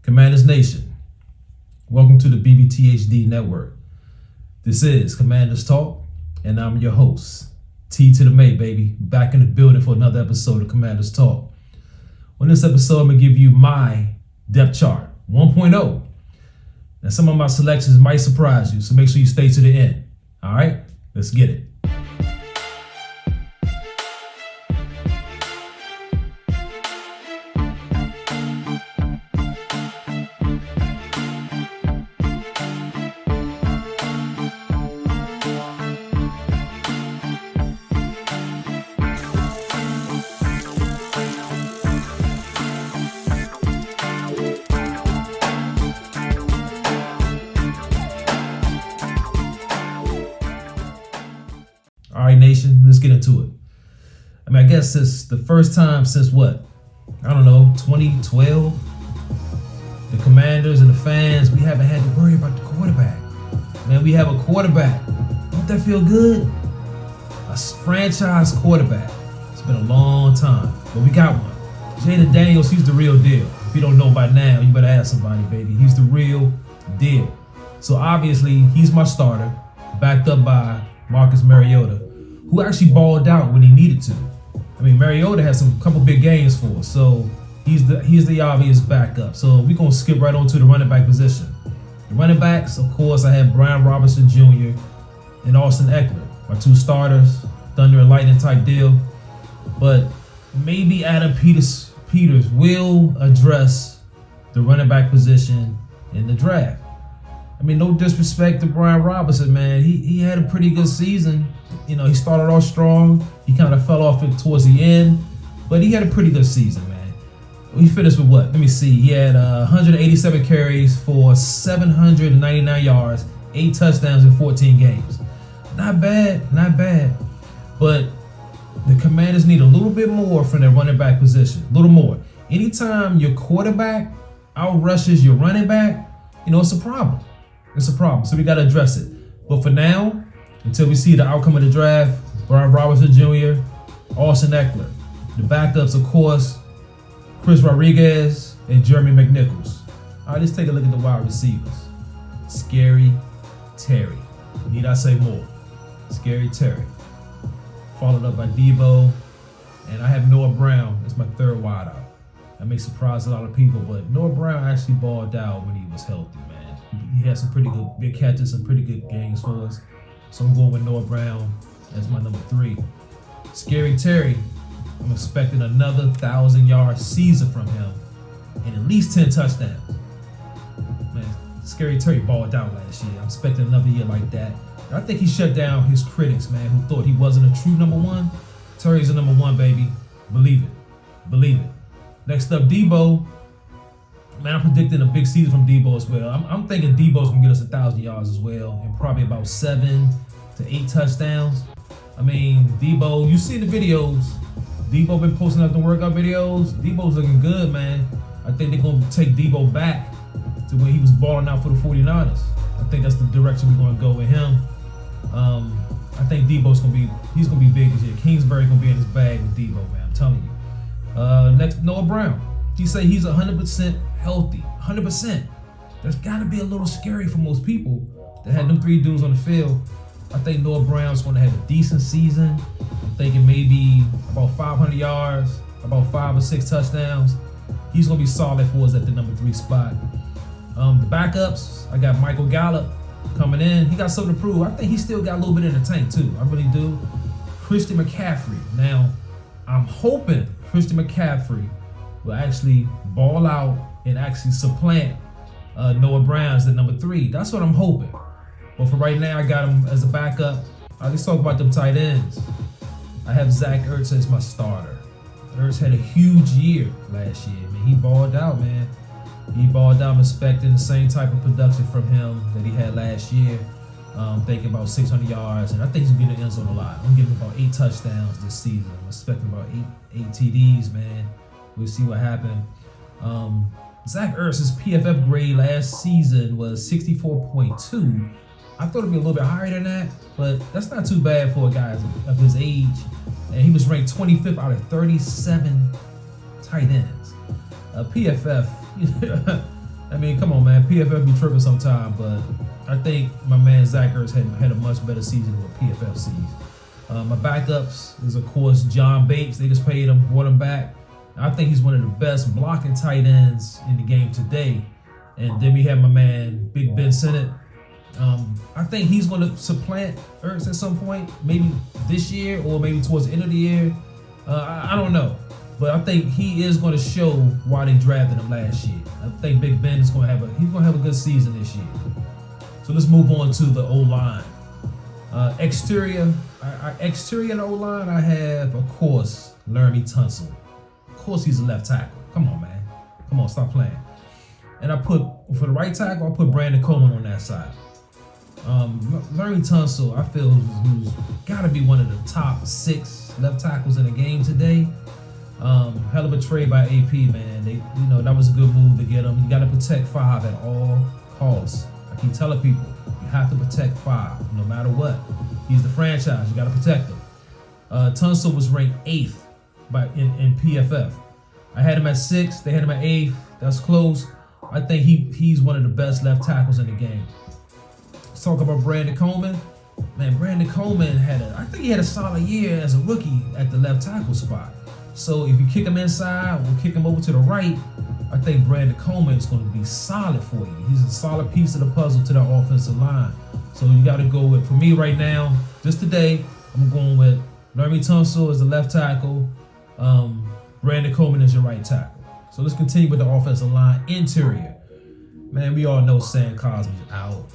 Commanders Nation, welcome to the BBTHD network. This is Commanders Talk, and I'm your host, T to the May, baby. Back in the building for another episode of Commanders Talk. On this episode, I'm going to give you my depth chart 1.0. Now, some of my selections might surprise you, so make sure you stay to the end. All right, let's get it. All right, Nation, let's get into it. I guess it's the first time since what? 2012. The Commanders and the fans, we haven't had to worry about the quarterback. Man, we have a quarterback. Don't that feel good? A franchise quarterback. It's been a long time, but we got one. Jaydendaniels, he's the real deal. If you don't know by now, you better ask somebody, baby. He's the real deal. So obviously, he's my starter, backed up by Marcus Mariota, who actually balled out when he needed to. Mariota has a couple big games for us, so he's the obvious backup. So we're gonna skip right on to the running back position. The running backs, of course, I have Brian Robinson Jr. and Austin Eckler, my two starters, thunder and lightning type deal. But maybe Adam Peters will address the running back position in the draft. No disrespect to Brian Robinson, man. He had a pretty good season. He started off strong. He kind of fell off it towards the end, but he had a pretty good season, man. He finished with what? Let me see. He had 187 carries for 799 yards, 8 touchdowns in 14 games. Not bad, not bad. But the Commanders need a little bit more from their running back position. A little more. Anytime your quarterback outrushes your running back, it's a problem. It's a problem, so we got to address it. But for now, until we see the outcome of the draft, Brian Robinson Jr., Austin Eckler. The backups, of course, Chris Rodriguez and Jeremy McNichols. All right, let's take a look at the wide receivers. Scary Terry. Need I say more? Scary Terry. Followed up by Debo, and I have Noah Brown as my third wideout. That may surprise a lot of people, but Noah Brown actually balled out when he was healthy, man. He had some pretty good big catches, some pretty good games for us. So I'm going with Noah Brown as my number 3. Scary Terry, I'm expecting another 1,000-yard season from him and at least 10 touchdowns. Man, Scary Terry balled out last year. I'm expecting another year like that. I think he shut down his critics, man, who thought he wasn't a true number 1. Terry's a number 1, baby. Believe it. Believe it. Next up, Debo. Man, I'm predicting a big season from Debo as well. I'm thinking Debo's gonna get us 1,000 yards as well, and probably about 7 to 8 touchdowns. Debo, you see the videos. Debo been posting up the workout videos. Debo's looking good, man. I think they're gonna take Debo back to when he was balling out for the 49ers. I think that's the direction we're gonna go with him. I think Debo's gonna be big this year. Kingsbury gonna be in his bag with Debo, man. I'm telling you. Next, Noah Brown. He say he's 100% healthy. 100%. That's got to be a little scary for most people that had them 3 dudes on the field. I think Noah Brown's going to have a decent season. I'm thinking maybe about 500 yards, about 5 or 6 touchdowns. He's going to be solid for us at the number 3 spot. The backups, I got Michael Gallup coming in. He got something to prove. I think he still got a little bit in the tank too. I really do. Christian McCaffrey. Now, I'm hoping Christian McCaffrey will actually ball out and actually supplant Noah Brown as the number 3. That's what I'm hoping. But for right now, I got him as a backup. Let's talk about them tight ends. I have Zach Ertz as my starter. Ertz had a huge year last year. He balled out, man. He balled out. I'm expecting the same type of production from him that he had last year. Thinking about 600 yards, and I think he's going to be in the end zone a lot. I'm giving him about 8 touchdowns this season. I'm expecting about 8 TDs, man. We'll see what happens. Zach Ertz's PFF grade last season was 64.2. I thought it'd be a little bit higher than that, but that's not too bad for a guy of his age. And he was ranked 25th out of 37 tight ends. PFF, I mean, come on, man. PFF be tripping sometime, but I think my man Zach Ertz had a much better season than what PFF sees. My backups is, of course, John Bates. They just paid him, brought him back. I think he's one of the best blocking tight ends in the game today. And then we have my man, Big Ben Sinnott. I think he's going to supplant Ertz at some point, maybe this year or maybe towards the end of the year. I don't know. But I think he is going to show why they drafted him last year. I think Big Ben is going to have a good season this year. So let's move on to the O-line. Exterior and O-line, I have, of course, Laramie Tunsil. Of course, he's a left tackle. Come on, man. Come on, stop playing. And for the right tackle, I put Brandon Coleman on that side. Laramie Tunsil, I feel, who's got to be one of the top 6 left tackles in the game today. Hell of a trade by AP, man. That was a good move to get him. You got to protect 5 at all costs. I keep telling people, you have to protect 5, no matter what. He's the franchise. You got to protect him. Tunsil was ranked 8th in PFF. I had him at 6th. They had him at 8th. That's close. I think he's one of the best left tackles in the game. Let's talk about Brandon Coleman. Man, Brandon Coleman I think he had a solid year as a rookie at the left tackle spot. So if you kick him inside or kick him over to the right, I think Brandon Coleman is going to be solid for you. He's a solid piece of the puzzle to the offensive line. So you got to go with, for me right now, just today, I'm going with Laramie Tunsil as the left tackle. Brandon Coleman is your right tackle. So let's continue with the offensive line. Interior. Man, we all know Sam Cosmi's out.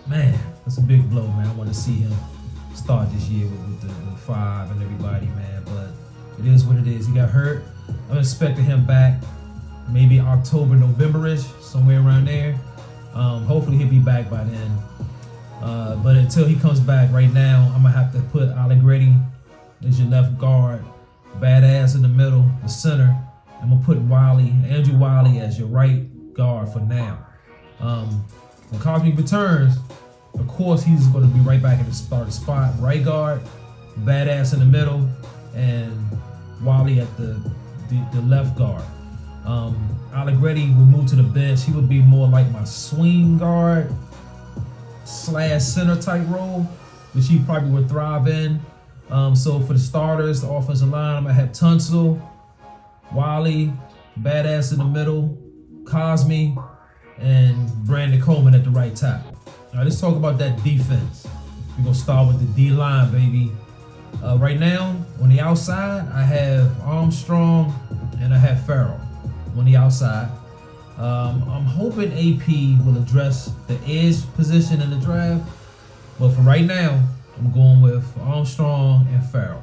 Man, that's a big blow, man. I want to see him start this year with the 5 and everybody, man. But it is what it is. He got hurt. I'm expecting him back maybe October, November-ish, somewhere around there. Hopefully he'll be back by then. But until he comes back right now, I'm going to have to put Allegretti as your left guard, badass in the middle, the center. I'm going to put Andrew Wiley as your right guard for now. When Cosmi returns, of course, he's going to be right back in the starting spot. Right guard, badass in the middle, and Wiley at the left guard. Allegretti will move to the bench. He would be more like my swing guard / center type role, which he probably would thrive in. So for the starters, the offensive line, I'm going to have Tunsil, Wiley, badass in the middle, Cosmi, and Brandon Coleman at the right tackle. All right, let's talk about that defense. We're going to start with the D-line, baby. Right now, on the outside, I have Armstrong and I have Farrell on the outside. I'm hoping AP will address the edge position in the draft, but for right now, I'm going with Armstrong and Farrell.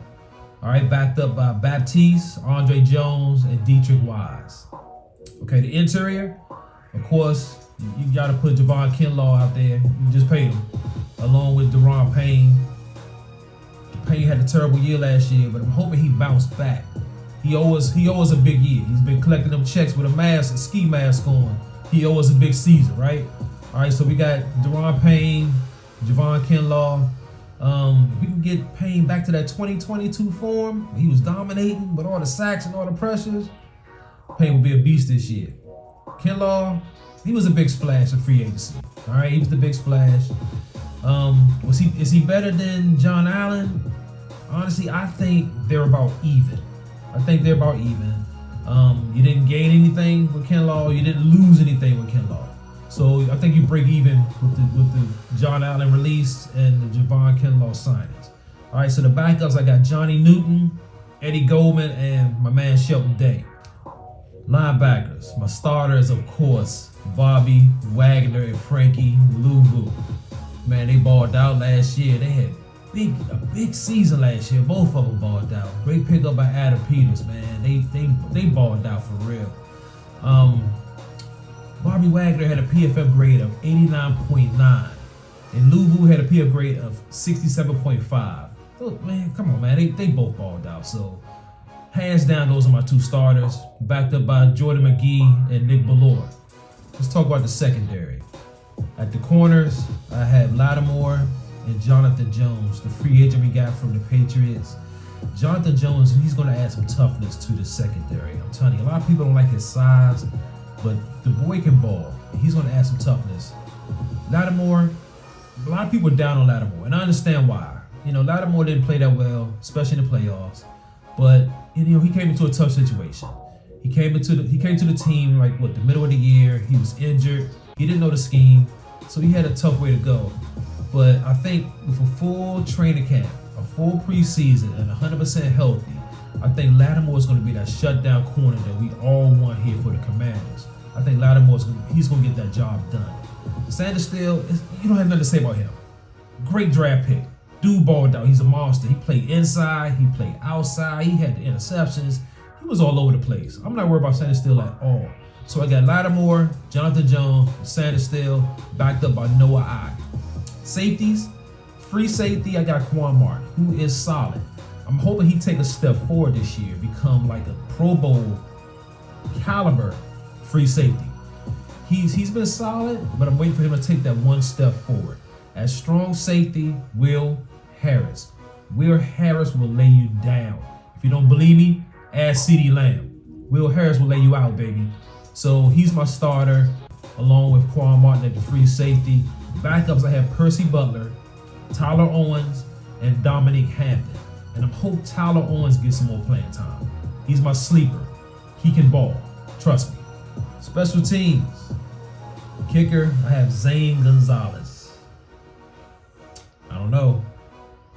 All right, backed up by Baptiste, Andre Jones, and Dietrich Wise. Okay, the interior, of course, you got to put Javon Kinlaw out there. You just paid him, along with Deron Payne. Payne had a terrible year last year, but I'm hoping he bounced back. He owes a big year. He's been collecting them checks with a ski mask on. He owes a big season, right? All right, so we got Deron Payne, Javon Kinlaw. If we can get Payne back to that 2022 form, he was dominating with all the sacks and all the pressures, Payne will be a beast this year. Kinlaw, he was a big splash in free agency. All right, he was the big splash. Is he better than John Allen? Honestly, I think they're about even. You didn't gain anything with Kinlaw. You didn't lose anything with Kinlaw. So I think you break even with the John Allen release and the Javon Kinlaw signings. All right, so the backups, I got Johnny Newton, Eddie Goldman, and my man Shelton Day. Linebackers, my starters, of course, Bobby Wagner and Frankie Louvu. Man, they balled out last year. They had a big season last year. Both of them balled out. Great pickup by Adam Peters, man. They balled out for real. Bobby Wagner had a PFF grade of 89.9, and Louvu had a PFF grade of 67.5. Look, man, come on, man. They both balled out. So, hands down, those are my two starters, backed up by Jordan McGee and Nick Ballore. Let's talk about the secondary. At the corners, I have Lattimore and Jonathan Jones, the free agent we got from the Patriots. Jonathan Jones, he's going to add some toughness to the secondary. I'm telling you, a lot of people don't like his size, but the boy can ball. He's going to add some toughness. Lattimore, a lot of people are down on Lattimore, and I understand why. Lattimore didn't play that well, especially in the playoffs. But he came into a tough situation. He came to the team the middle of the year. He was injured. He didn't know the scheme, so he had a tough way to go. But I think with a full training camp, a full preseason, and 100% healthy, I think Lattimore is going to be that shutdown corner that we all want here for the Commanders. I think Lattimore he's going to get that job done. Sandersteele, you don't have nothing to say about him. Great draft pick. Dude balled out. He's a monster. He played inside. He played outside. He had the interceptions. He was all over the place. I'm not worried about Sandersteele at all. So I got Lattimore, Jonathan Jones, Sandersteele, backed up by Noah I. Safeties, free safety, I got Quan Martin, who is solid. I'm hoping he take a step forward this year, become like a Pro Bowl caliber free safety. He's been solid, but I'm waiting for him to take that one step forward. At strong safety, Will Harris. Will Harris will lay you down. If you don't believe me, ask CeeDee Lamb. Will Harris will lay you out, baby. So he's my starter, along with Quan Martin at the free safety. Backups, I have Percy Butler, Tyler Owens, and Dominique Hampton. And I hope Tyler Owens gets some more playing time. He's my sleeper. He can ball. Trust me. Special teams. Kicker, I have Zane Gonzalez. I don't know.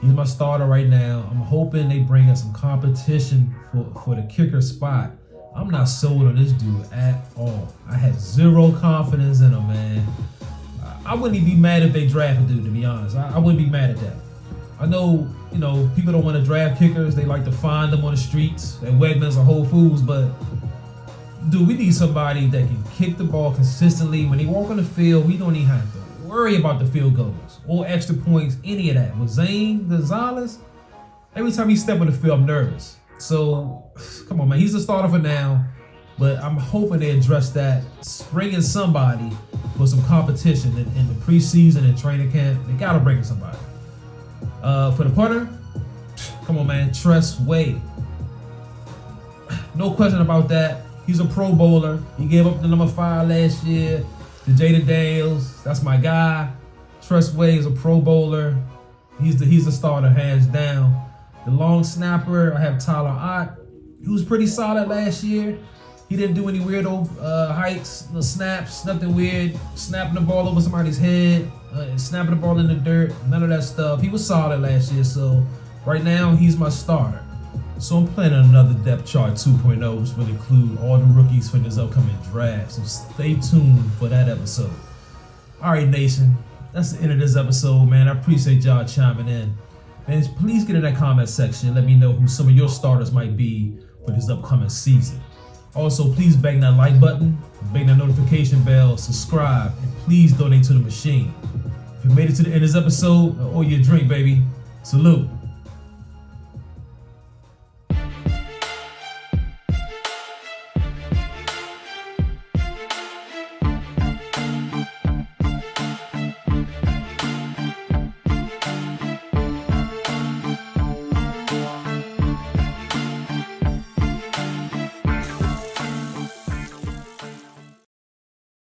He's my starter right now. I'm hoping they bring us some competition for the kicker spot. I'm not sold on this dude at all. I have zero confidence in him, man. I wouldn't even be mad if they drafted dude, to be honest. I wouldn't be mad at that. I know, people don't want to draft kickers. They like to find them on the streets at Wegmans or Whole Foods, but dude, we need somebody that can kick the ball consistently. When they walk on the field, we don't even have to worry about the field goals or extra points, any of that. With Zane Gonzalez, every time he step on the field, I'm nervous. So, come on, man. He's the starter for now, but I'm hoping they address that, bringing somebody for some competition in the preseason and training camp. They got to bring in somebody. For the punter, come on, man. Tress Way. No question about that. He's a Pro Bowler. He gave up the number 5 last year to Jaydendaniels. That's my guy. Tress Way is a Pro Bowler. He's the starter, hands down. The long snapper, I have Tyler Ott. He was pretty solid last year. He didn't do any weirdo hikes, no snaps, nothing weird. Snapping the ball over somebody's head, snapping the ball in the dirt, none of that stuff. He was solid last year, so right now he's my starter. So I'm planning another depth chart 2.0, which will include all the rookies for this upcoming draft. So stay tuned for that episode. All right, nation, that's the end of this episode, man. I appreciate y'all chiming in. Man, please get in that comment section. Let me know who some of your starters might be for this upcoming season. Also, please bang that like button, bang that notification bell, subscribe, and please donate to the machine. If you made it to the end of this episode, I owe you a drink, baby. Salute.